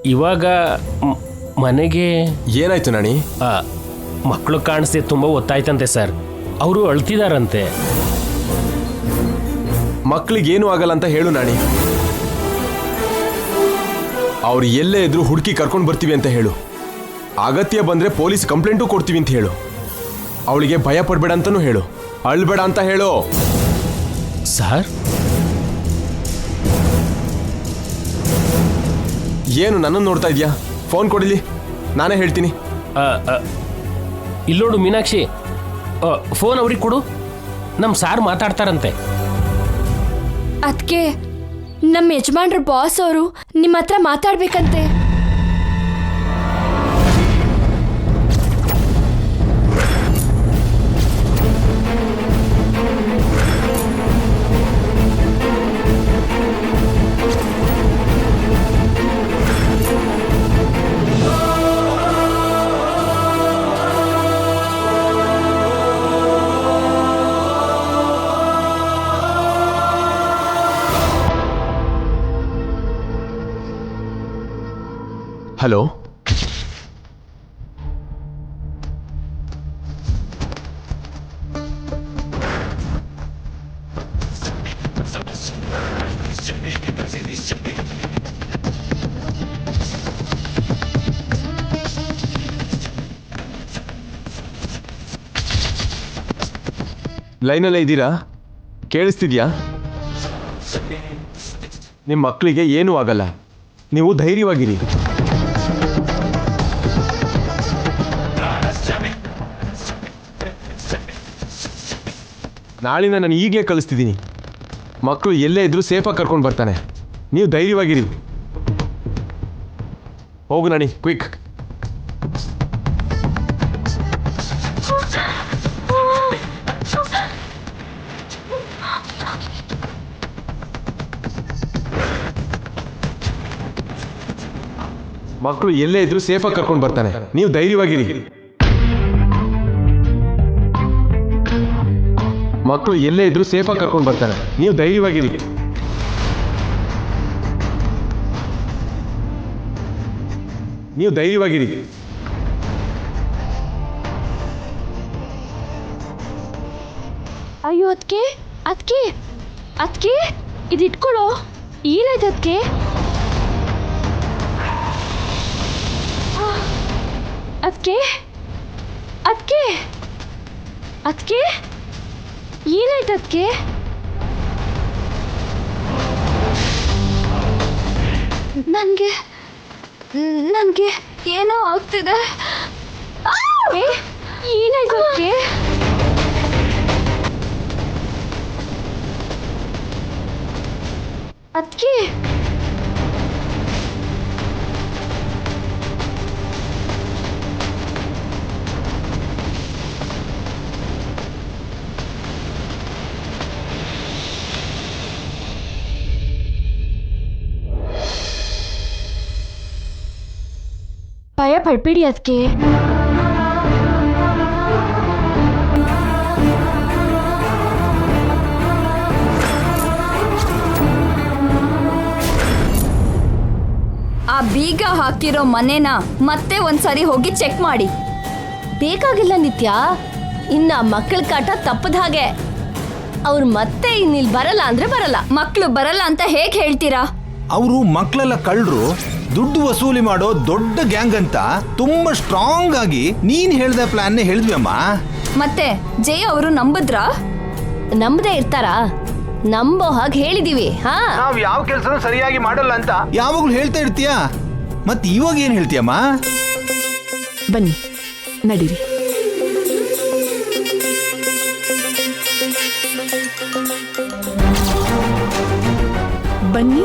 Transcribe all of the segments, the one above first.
ಇವಾಗ ಮನೆಗೆ ಏನಾಯ್ತು ನಾಣಿ? ಮಕ್ಕಳು ಕಾಣಿಸ್ದೆ ತುಂಬ ಒತ್ತಾಯ್ತಂತೆ ಸರ್. ಅವರು ಅಳ್ತಿದಾರಂತೆ. ಮಕ್ಕಳಿಗೇನು ಆಗಲ್ಲ ಅಂತ ಹೇಳು ನಾಣಿ. ಅವ್ರು ಎಲ್ಲೇ ಇದ್ರು ಹುಡುಕಿ ಕರ್ಕೊಂಡು ಬರ್ತೀವಿ ಅಂತ ಹೇಳು. ಅಗತ್ಯ ಬಂದ್ರೆ ಪೊಲೀಸ್ ಕಂಪ್ಲೇಂಟು ಕೊಡ್ತೀವಿ ಅಂತ ಹೇಳು. ಅವಳಿಗೆ ಭಯ ಪಡಬೇಡ ಅಂತನೂ ಹೇಳು. ಅಳ್ಬೇಡ ಅಂತ ಹೇಳು. ಸರ್ ಏನು ನನ್ನನ್ನು ನೋಡ್ತಾ ಇದೆಯಾ? ಫೋನ್ ಕೊಡಿಲಿ, ನಾನೇ ಹೇಳ್ತೀನಿ. ಇಲ್ಲೋಡು ಮೀನಾಕ್ಷಿ, ಫೋನ್ ಅವ್ರಿಗೆ ಕೊಡು. ನಮ್ಮ ಸಾರ್ ಮಾತಾಡ್ತಾರಂತೆ. ಅದಕ್ಕೆ ನಮ್ಮ ಯಜಮಾನ್ರ ಬಾಸ್ ಅವರು ನಿಮ್ಮ ಹತ್ರ ಮಾತಾಡ್ಬೇಕಂತೆ. ಹಲೋ, ಲೈನಲ್ಲೇ ಇದ್ದೀರಾ? ಕೇಳಿಸ್ತಿದ್ಯಾ? ನಿಮ್ಮ ಮಕ್ಕಳಿಗೆ ಏನೂ ಆಗಲ್ಲ, ನೀವು ಧೈರ್ಯವಾಗಿರಿ. ನಾಳಿನ ನಾನು ಈಗಲೇ ಕಳಿಸ್ತಿದ್ದೀನಿ. ಮಕ್ಕಳು ಎಲ್ಲೇ ಇದ್ರೂ ಸೇಫಾಗಿ ಕರ್ಕೊಂಡು ಬರ್ತಾನೆ. ನೀವು ಧೈರ್ಯವಾಗಿರಿ. ಹೋಗು ನಾಣಿ, ಕ್ವಿಕ್. ಮಕ್ಕಳು ಎಲ್ಲೇ ಇದ್ರೂ ಸೇಫಾಗಿ ಕರ್ಕೊಂಡು ಬರ್ತಾನೆ. ನೀವು ಧೈರ್ಯವಾಗಿರಿ. ಮಕ್ಕಳು ಎಲ್ಲೇ ಇದ್ರೂ ಸೇಫಾಗಿ ಕರ್ಕೊಂಡು ಬರ್ತಾನೆ. ನೀವು ಧೈರ್ಯವಾಗಿರಿ. ನೀವು ಧೈರ್ಯವಾಗಿರಿ. ಅಯ್ಯೋ ಅದಕ್ಕೆ ಅದಕ್ಕೆ ಅದಕ್ಕೆ ಇದಿಟ್ಕೊಳ್ಳೋ. ಏನಾಯ್ತು ಅದಕ್ಕೆ? ಅದಕ್ಕೆ ಅದಕ್ಕೆ ಅದಕ್ಕೆ ಏನಾಯ್ತು ಅದಕ್ಕೆ? ನನಗೆ ನನಗೆ ಏನೋ ಆಗ್ತಿದೆ. ಏನಾಯ್ತು ಅದಕ್ಕೆ? ಅದಕ್ಕೆ ಭಯ ಪಡ್ಬೇಡಿ. ಅದಕ್ಕೆ ಆ ಬೀಗ ಹಾಕಿರೋ ಮನೆನ ಮತ್ತೆ ಒಂದ್ಸರಿ ಹೋಗಿ ಚೆಕ್ ಮಾಡಿ. ಬೇಕಾಗಿಲ್ಲ ನಿತ್ಯ, ಇನ್ನ ಮಕ್ಕಳ ಕಾಟ ತಪ್ಪದ ಹಾಗೆ. ಅವ್ರು ಮತ್ತೆ ಇನ್ನಿಲ್ ಬರಲ್ಲ ಅಂದ್ರೆ ಬರಲ್ಲ. ಮಕ್ಕಳು ಬರಲ್ಲ ಅಂತ ಹೇಗೆ ಹೇಳ್ತೀರಾ? ಅವರು ಮಕ್ಕಳೆಲ್ಲ ಕಳ್ಳರು, ದುಡ್ಡು ವಸೂಲಿ ಮಾಡೋ ದೊಡ್ಡ ಗ್ಯಾಂಗ್ ಅಂತ ತುಂಬಾ ಸ್ಟ್ರಾಂಗ್ ಆಗಿ ನೀನ್ ಹೇಳ್ದ ಪ್ಲಾನ್ ಹೇಳಿದ್ವಿ ಅಮ್ಮ. ಮತ್ತೆ ಜಯ ಅವರು ನಂಬುದ್ರಾ? ನಂಬದೇ ಇರ್ತಾರಾ? ನಂಬೋ ಹಾಗೆ ಹೇಳಿದೀವಿ. ನಾವ್ ಯಾವ ಕೆಲಸನೂ ಸರಿಯಾಗಿ ಮಾಡಲ್ಲ ಅಂತ ಯಾವಾಗ್ಲೂ ಹೇಳ್ತಾ ಇರ್ತೀಯ. ಮತ್ ಇವಾಗ ಏನ್ ಹೇಳ್ತೀಯಮ್ಮ? ಬನ್ನಿ ನಡೀರಿ. ಬನ್ನಿ.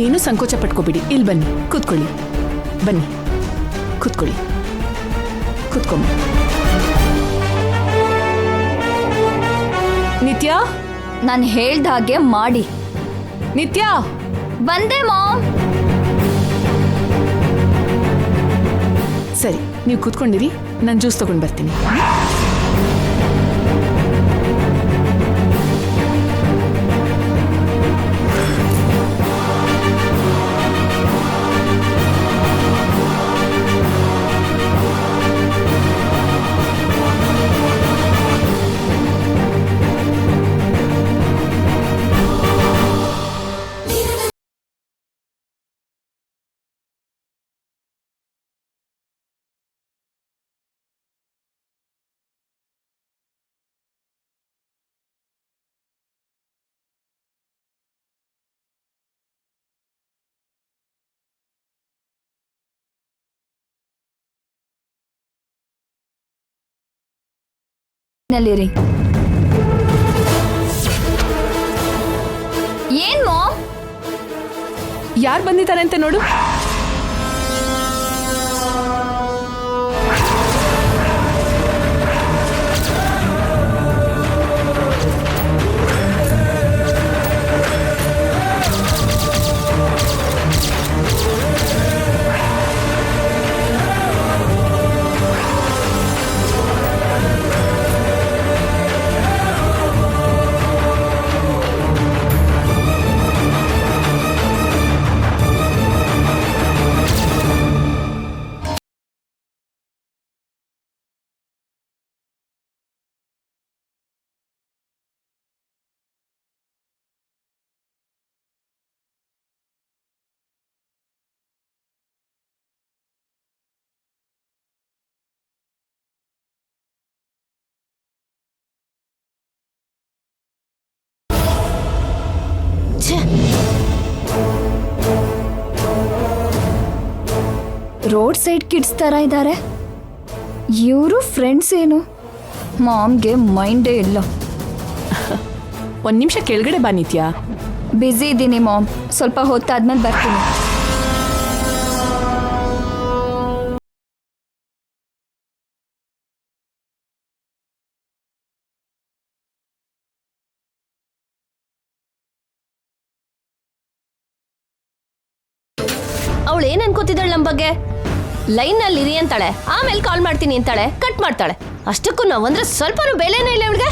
ಏನು ಸಂಕೋಚ ಪಟ್ಕೋಬಿಡಿ. ಇಲ್ಲಿ ಬನ್ನಿ, ಕೂತ್ಕೊಳ್ಳಿ. ಬನ್ನಿ ಕೂತ್ಕೊಳ್ಳಿ. ಕೂತ್ಕೊಂಬ. ನಿತ್ಯ, ನಾನು ಹೇಳ್ದ ಹಾಗೆ ಮಾಡಿ. ನಿತ್ಯ, ಬಂದೆ ಮಾಮ್. ಸರಿ, ನೀವು ಕೂತ್ಕೊಂಡಿರಿ, ನಾನು ಜ್ಯೂಸ್ ತಗೊಂಡು ಬರ್ತೀನಿ. ನಲ್ಲಿರಿ. ಏನ್ ಮಾಮ್? ಯಾರು ಬಂದಿದ್ದಾರೆ ಅಂತ ನೋಡು. ರೋಡ್ ಸೈಡ್ ಕಿಡ್ಸ್ ತರ ಇದ್ದಾರೆ. ಇವರು ಫ್ರೆಂಡ್ಸ್ ಏನು? ಮಾಮ್ಗೆ ಮೈಂಡೇ ಇಲ್ಲ. ಒಂದ್ ನಿಮಿಷ ಕೆಳಗಡೆ ಬಾ ನಿತ್ಯ. ಬ್ಯುಸಿ ಇದ್ದೀನಿ ಮಾಮ್, ಸ್ವಲ್ಪ ಹೊತ್ತಾದ್ಮೇಲೆ ಬರ್ತೀನಿ. ಅವಳು ಏನ್ ಅನ್ಕೋತಿದ್ದಾಳೆ ನಮ್ ಬಗ್ಗೆ? ಲೈನ್ ನಲ್ಲಿ ಇರಿ ಅಂತಾಳೆ, ಆಮೇಲೆ ಕಾಲ್ ಮಾಡ್ತೀನಿ ಅಂತಾಳೆ, ಕಟ್ ಮಾಡ್ತಾಳೆ. ಅಷ್ಟಕ್ಕೂ ನಾವಂದ್ರೆ ಸ್ವಲ್ಪನೂ ಬೆಲೆನೇ ಇಲ್ಲ ಇವಳಿಗೆ.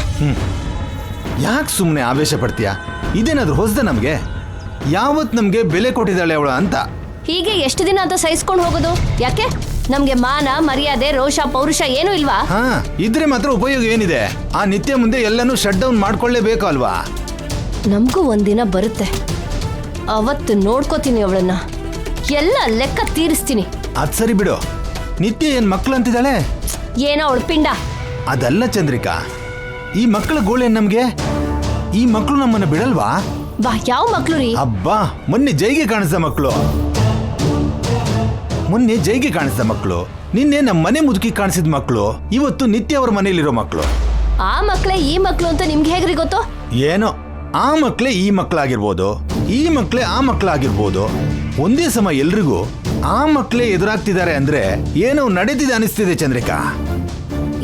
ಯಾಕೆ ಸುಮ್ಮನೆ ಆವೇಶ ಪಡ್ತೀಯಾ? ಇದೇನಾದ್ರೂ ಹೊಸದ ನಮಗೆ? ಯಾವತ್ ನಮ್ಗೆ ಬೆಲೆ ಕೊಟ್ಟಿದ್ದಾಳೆ ಅವಳ ಅಂತ. ಹೀಗೆ ಎಷ್ಟು ದಿನ ಅಂತ ಸಹಿಸ್ಕೊಂಡು ಹೋಗೋದು? ಯಾಕೆ ನಮ್ಗೆ ಮಾನ ಮರ್ಯಾದೆ ರೋಷ ಪೌರುಷ ಏನೂ ಇಲ್ವಾ? ಹಾ, ಇದ್ರೆ ಮಾತ್ರ ಉಪಯೋಗ ಏನಿದೆ? ಆ ನಿತ್ಯ ಮುಂದೆ ಎಲ್ಲನೂ ಶಟ್ ಡೌನ್ ಮಾಡ್ಕೊಳ್ಳೇಬೇಕು ಅಲ್ವಾ? ನಮಗೂ ಒಂದಿನ ಬರುತ್ತೆ, ಅವತ್ತು ನೋಡ್ಕೋತೀನಿ ಅವಳನ್ನ, ಎಲ್ಲ ಲೆಕ್ಕ ತೀರಿಸ್ತೀನಿ. ಅದ್ ಸರಿ ಬಿಡು. ನಿತ್ಯ ಏನ್ ಮಕ್ಳು ಅಂತಿದ್ದಾಳೆ? ಏನೋ ಅವಳು ಪಿಂಡ. ಅದಲ್ಲ ಚಂದ್ರಿಕಾ, ಈ ಮಕ್ಕಳ ಗೋಳೇನ್ ನಮ್ಗೆ? ಈ ಮಕ್ಕಳು ನಮ್ಮನ್ನ ಬಿಡಲ್ವಾ? ಬಾ, ಯಾವ ಮಕ್ಳು ರೀ? ಅಬ್ಬಾ, ಮೊನ್ನೆ ಜೈಗೆ ಕಾಣಿಸ್ದ ಮಕ್ಕಳು, ಮೊನ್ನೆ ಜೈಗೆ ಕಾಣಿಸ್ದ ಮಕ್ಕಳು, ನಿನ್ನೆ ನಮ್ಮ ಮನೆ ಮುದುಕಿ ಕಾಣಿಸಿದ ಮಕ್ಕಳು, ಇವತ್ತು ನಿತ್ಯ ಅವ್ರ ಮನೇಲಿರೋ ಮಕ್ಕಳು. ಆ ಮಕ್ಳೇ ಈ ಮಕ್ಳು ಅಂತ ನಿಮ್ಗೆ ಹೇಗ್ರಿ ಗೊತ್ತು? ಏನೋ, ಆ ಮಕ್ಕಳೇ ಈ ಮಕ್ಕಳಾಗಿರ್ಬೋದು, ಈ ಮಕ್ಕಳೇ ಆ ಮಕ್ಕಳಾಗಿರ್ಬೋದು. ಒಂದೇ ಸಮ ಎಲ್ರಿಗೂ ಆ ಮಕ್ಕಳೇ ಎದುರಾಗ್ತಿದ್ದಾರೆ ಅಂದ್ರೆ ಏನೋ ನಡೀತಿದೆ ಅನಿಸ್ತಿದೆ ಚಂದ್ರಿಕಾ.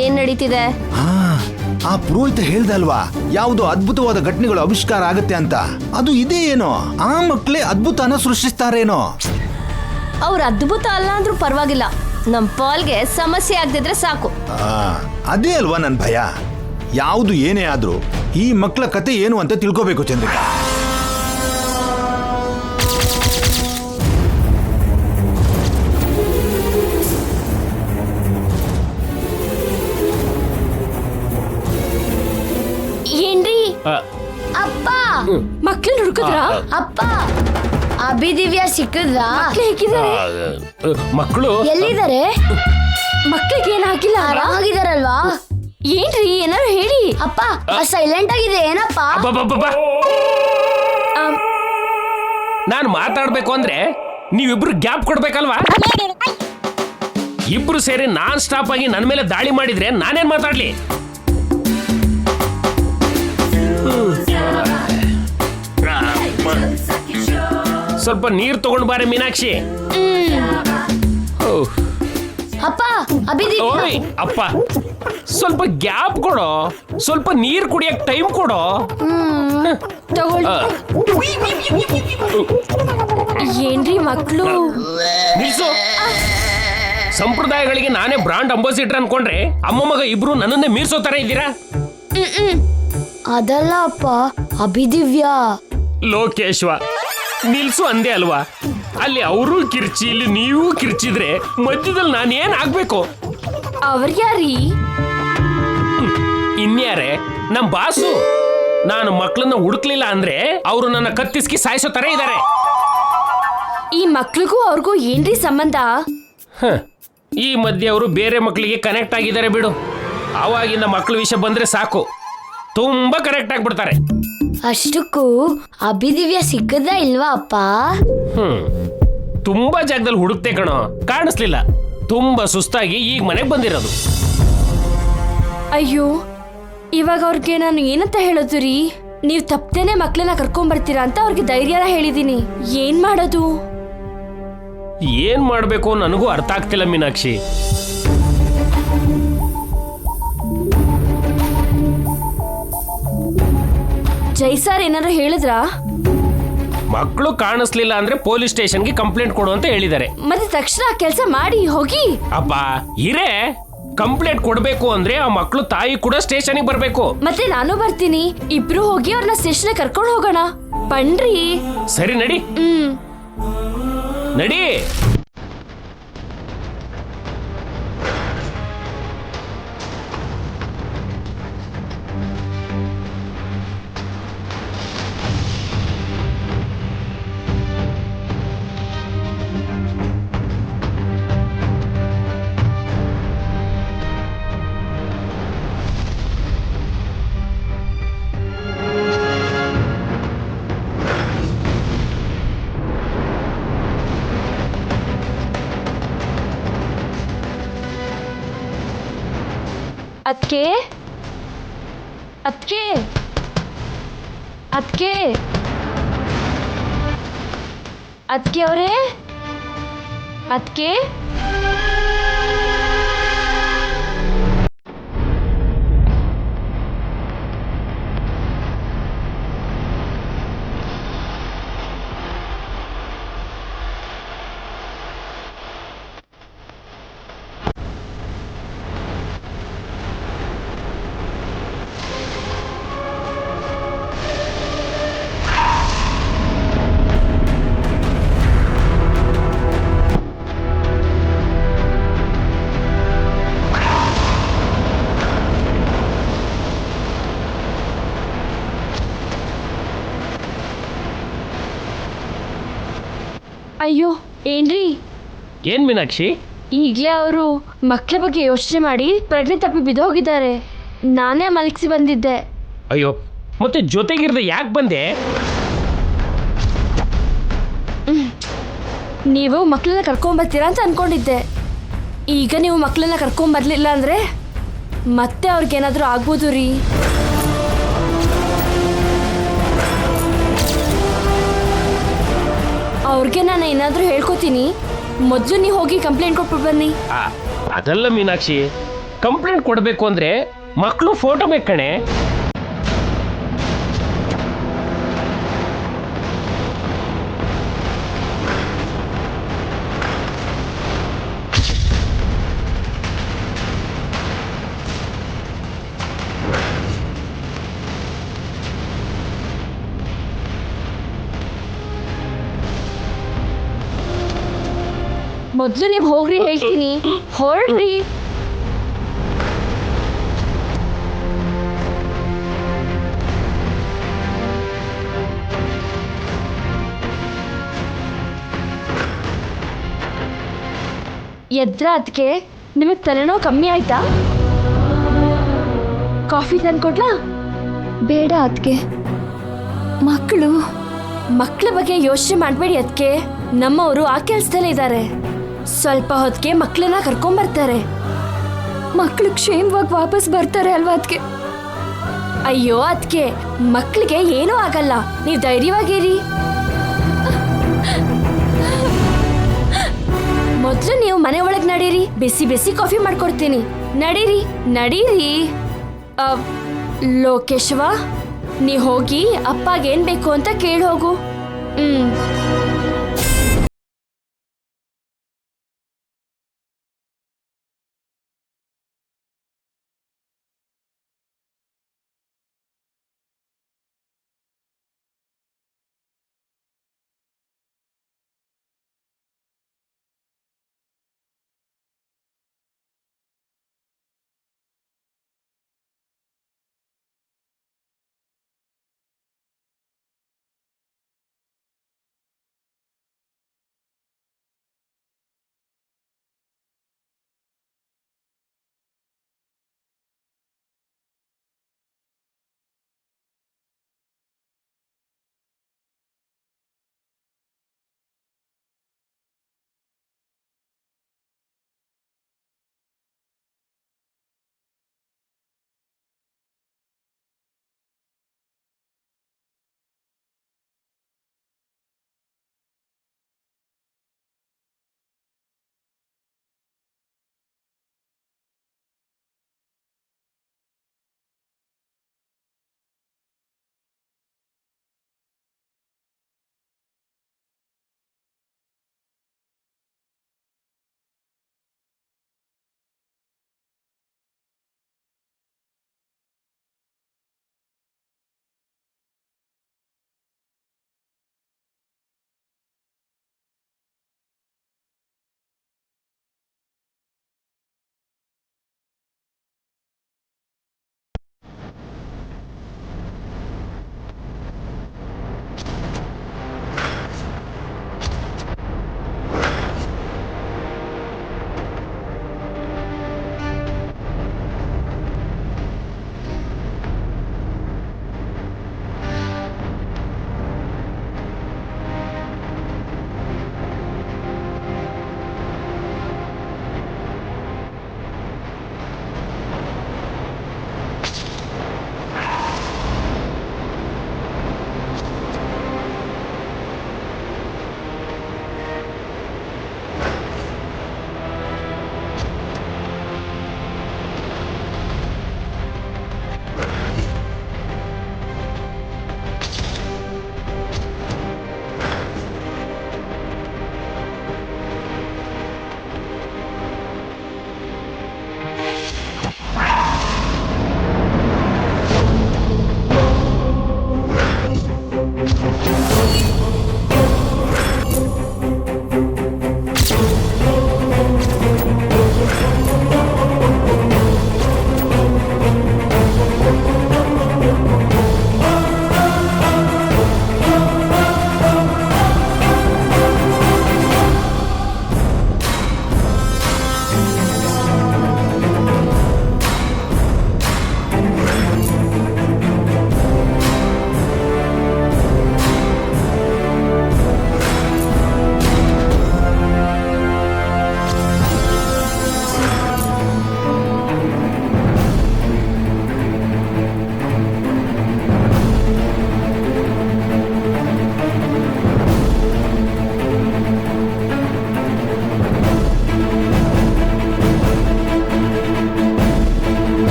ಏನ್ ನಡೀತಿದೆ? ಆ ಪುರೋಹಿತ ಹೇಳ್ದಲ್ವಾ, ಯಾವುದೋ ಅದ್ಭುತವಾದ ಘಟನೆಗಳು ಆವಿಷ್ಕಾರ ಆಗತ್ತೆ ಅಂತ. ಅದು ಇದೇ ಏನೋ, ಆ ಮಕ್ಕಳೇ ಅದ್ಭುತನ ಸೃಷ್ಟಿಸ್ತಾರೇನೋ. ಅವ್ರ ಅದ್ಭುತ ಅಲ್ಲ ಅಂದ್ರೂ ಪರವಾಗಿಲ್ಲ, ನಮ್ ಪಾಲ್ಗೆ ಸಮಸ್ಯೆ ಆಗದಿದ್ರೆ ಸಾಕು. ಅದೇ ಅಲ್ವಾ ನನ್ ಭಯ. ಯಾವುದು ಏನೇ ಆದ್ರೂ ಈ ಮಕ್ಕಳ ಕತೆ ಏನು ಅಂತ ತಿಳ್ಕೋಬೇಕು ಚಂದ್ರಿಕಾ. ಏನ್ರಿ ಅಪ್ಪ, ಮಕ್ಳು ಹುಡುಕದ್ರ? ಅಪ್ಪ, ಅಭಿದಿವ್ಯ ಸಿಕ್ಕದ್ರ? ಹೇಗಿದ್ದಾರೆ? ಮಕ್ಕಳು ಎಲ್ಲಿದ್ದಾರೆ? ಮಕ್ಳಿಗೆ ಏನಾಗಿಲ್ಲ? ಆರಾಮಾಗಿದಾರಲ್ವಾ? ಏನ್ರಿ, ಏನಾರು ಹೇಳಿ. ಅಪ್ಪ ಸೈಲೆಂಟ್ ಆಗಿದೆ ಏನಪ್ಪ? ನಾನು ಮಾತಾಡ್ಬೇಕು ಅಂದ್ರೆ ನೀವಿಬ್ರು ಗ್ಯಾಪ್ ಕೊಡ್ಬೇಕಲ್ವಾ? ಇಬ್ರು ಸೇರಿ ನಾನ್ ಸ್ಟಾಪ್ ಆಗಿ ನನ್ನ ಮೇಲೆ ದಾಳಿ ಮಾಡಿದ್ರೆ ನಾನೇನ್ ಮಾತಾಡ್ಲಿ? ಸ್ವಲ್ಪ ನೀರ್ ತಗೊಂಡ್ ಬಾರೆ ಮೀನಾಕ್ಷಿ. ಅಪ್ಪ, ಅಭಿದಿವ್ಯ. ಓಯ್ ಅಪ್ಪ, ಸ್ವಲ್ಪ ಗ್ಯಾಪ್ ಕೊಡೋ, ಸ್ವಲ್ಪ ನೀರ್ ಕುಡಿಯಕ್ ಟೈಮ್ ಕೊಡೋ. ತಗೊಳ್ಳಿ. ಏನ್ರಿ ಮಕ್ಳು? ನಿಲ್ಸು. ಸಂಪ್ರದಾಯಗಳಿಗೆ ನಾನೇ ಬ್ರಾಂಡ್ ಅಂಬಾಸಿಡರ್ ಅನ್ಕೊಂಡ್ರೆ ಅಮ್ಮ ಮಗ ಇಬ್ರು ನನ್ನನ್ನೇ ಮೀರ್ಸೋ ತರ ಇದ್ದೀರಾ? ಅದಲ್ಲ ಅಪ್ಪ, ಅಭಿದಿವ್ಯ. ಲೋಕೇಶ್ವ, ನಿಲ್ಸು ಅಂದೆ ಅಲ್ವಾ? ಅಲ್ಲಿ ಅವರು ಕಿರ್ಚಿ, ಇಲ್ಲಿ ನೀವು ಕಿರ್ಚಿದ್ರೆ ಮಧ್ಯದಲ್ಲಿ ನಾನೇನ್ ಆಗ್ಬೇಕು? ಅವ್ರ ಯಾರೀ? ಇನ್ಯಾರೇ, ನಮ್ ಬಾಸು. ನಾನು ಮಕ್ಕಳನ್ನ ಹುಡುಕ್ಲಿಲ್ಲ ಅಂದ್ರೆ ಅವರು ನನ್ನ ಕತ್ತಿಸ್ಕಿ ಸಾಯಿಸೋ ತರ ಇದ್ದಾರೆ. ಈ ಮಕ್ಳಿಗೂ ಅವ್ರಿಗೂ ಏನ್ರಿ ಸಂಬಂಧ? ಈ ಮಧ್ಯೆ ಅವರು ಬೇರೆ ಮಕ್ಕಳಿಗೆ ಕನೆಕ್ಟ್ ಆಗಿದ್ದಾರೆ ಬಿಡು. ಆವಾಗಿಂದ ಮಕ್ಕಳ ವಿಷಯ ಬಂದ್ರೆ ಸಾಕು, ತುಂಬಾ ಕನೆಕ್ಟ್ ಆಗ್ಬಿಡ್ತಾರೆ. ಅಷ್ಟಕ್ಕೂ ಅಭಿದಿವ್ಯ ಸಿಕ್ಕದ ಇಲ್ವಾ ಅಪ್ಪ? ತುಂಬಾ ಜಾಗದಲ್ಲಿ ಹುಡುಕ್ತೆ ಕಣೋ, ಕಾಣಿಸ್ಲಿಲ್ಲ. ತುಂಬಾ ಸುಸ್ತಾಗಿ ಈಗ ಮನೆಗೆ ಬಂದಿರೋದು. ಅಯ್ಯೋ, ಇವಾಗ ಅವ್ರಿಗೆ ನಾನು ಏನಂತ ಹೇಳೋದು ರೀ? ನೀವು ತಪ್ಪದೇನೆ ಮಕ್ಳನ್ನ ಕರ್ಕೊಂಬರ್ತೀರಾ ಅಂತ ಅವ್ರಿಗೆ ಧೈರ್ಯನ ಹೇಳಿದೀನಿ. ಏನ್ ಮಾಡೋದು? ಏನ್ ಮಾಡ್ಬೇಕು ನನಗೂ ಅರ್ಥ ಆಗ್ತಿಲ್ಲ ಮೀನಾಕ್ಷಿ. ಜೈ ಸರ್ ಏನಾದ್ರು ಹೇಳಿದ್ರಾ? ಮಕ್ಕಳು ಕಾಣಿಸ್ಲಿಲ್ಲ ಅಂದ್ರೆ ಪೊಲೀಸ್ ಸ್ಟೇಷನ್ಗೆ ಕಂಪ್ಲೇಂಟ್ ಕೊಡು ಅಂತ ಹೇಳಿದ್ದಾರೆ. ಮತ್ತೆ ತಕ್ಷಣ ಕೆಲಸ ಮಾಡಿ ಹೋಗಿ. ಅಪ್ಪ ಇರೇ, ಕಂಪ್ಲೇಂಟ್ ಕೊಡ್ಬೇಕು ಅಂದ್ರೆ ಆ ಮಕ್ಕಳು ತಾಯಿ ಕೂಡ ಸ್ಟೇಷನ್ಗೆ ಬರ್ಬೇಕು. ಮತ್ತೆ ನಾನು ಬರ್ತೀನಿ. ಇಬ್ರು ಹೋಗಿ ಅವ್ರನ್ನ ಸ್ಟೇಷನ್ ಕರ್ಕೊಂಡು ಹೋಗೋಣ. ಬನ್ರಿ. ಸರಿ ನಡಿ ನಡಿ. ಅದ್ಕೆ ಅದ್ಕೆ ಅದ್ಕೆ ಅದ್ಕೆ ಅವರೇ, ಅದ್ಕೆ ಅಯ್ಯೋ ಏನ್ರಿ? ಏನ್ ಮೀನಾಕ್ಷಿ? ಈಗಲೇ ಅವರು ಮಕ್ಕಳ ಬಗ್ಗೆ ಯೋಚನೆ ಮಾಡಿ ಪ್ರಜ್ಞೆ ತಪ್ಪಿ ಬಿದ್ದೋಗಿದ್ದಾರೆ. ನಾನೇ ಮಲಗಿಸಿ ಬಂದಿದ್ದೆ. ಅಯ್ಯೋ, ಮತ್ತೆ ಜೊತೆಗಿರ್ದೆ ಯಾಕೆ ಬಂದೆ? ನೀವು ಮಕ್ಕಳನ್ನ ಕರ್ಕೊಂಬರ್ತೀರಾ ಅಂತ ಅನ್ಕೊಂಡಿದ್ದೆ. ಈಗ ನೀವು ಮಕ್ಕಳನ್ನ ಕರ್ಕೊಂಬರ್ಲಿಲ್ಲ ಅಂದರೆ ಮತ್ತೆ ಅವ್ರಿಗೇನಾದರೂ ಆಗ್ಬೋದು ರೀ. ಅವ್ರಿಗೆ ನಾನು ಏನಾದರೂ ಹೇಳ್ಕೊತೀನಿ. ಮೊದಲು ನೀವು ಹೋಗಿ ಕಂಪ್ಲೇಂಟ್ ಕೊಟ್ಬಿಟ್ಟು ಬನ್ನಿ. ಅದಲ್ಲ ಮೀನಾಕ್ಷಿ, ಕಂಪ್ಲೇಂಟ್ ಕೊಡಬೇಕು ಅಂದ್ರೆ ಮಕ್ಕಳು ಫೋಟೋ ಬೇಕು ಕಣೆ. ಮೊದಲು ನೀವು ಹೋಗ್ರಿ, ಹೇಳ್ತೀನಿ. ಹೊರಡ್ರಿ. ಎದ್ರ ಅದಕ್ಕೆ ನಿಮಗೆ ತಲೆನೋವು ಕಮ್ಮಿ ಆಯ್ತಾ? ಕಾಫಿ ತಂದ್ಕೊಡ್ಲಾ? ಬೇಡ ಅದಕ್ಕೆ. ಮಕ್ಕಳ ಬಗ್ಗೆ ಯೋಚನೆ ಮಾಡಬೇಡಿ ಅದಕ್ಕೆ. ನಮ್ಮವರು ಆ ಕೆಲಸದಲ್ಲೇ ಇದ್ದಾರೆ. ಸ್ವಲ್ಪ ಹೊತ್ತಿಗೆ ಮಕ್ಕಳನ್ನ ಕರ್ಕೊಂಬರ್ತಾರೆ. ಮಕ್ಕಳು ಕ್ಷೇಮವಾಗಿ ವಾಪಸ್ ಬರ್ತಾರೆ ಅಲ್ವಾ ಅದಕ್ಕೆ? ಅಯ್ಯೋ ಅದಕ್ಕೆ ಮಕ್ಕಳಿಗೆ ಏನೂ ಆಗಲ್ಲ, ನೀವು ಧೈರ್ಯವಾಗಿರಿ. ಮೊದಲು ನೀವು ಮನೆ ಒಳಗೆ ನಡೀರಿ, ಬಿಸಿ ಬಿಸಿ ಕಾಫಿ ಮಾಡ್ಕೊಡ್ತೀನಿ. ನಡೀರಿ ನಡೀರಿ. ಲೋಕೇಶವ, ನೀ ಹೋಗಿ ಅಪ್ಪಗೇನ್ ಬೇಕು ಅಂತ ಕೇಳಿ ಹೋಗು.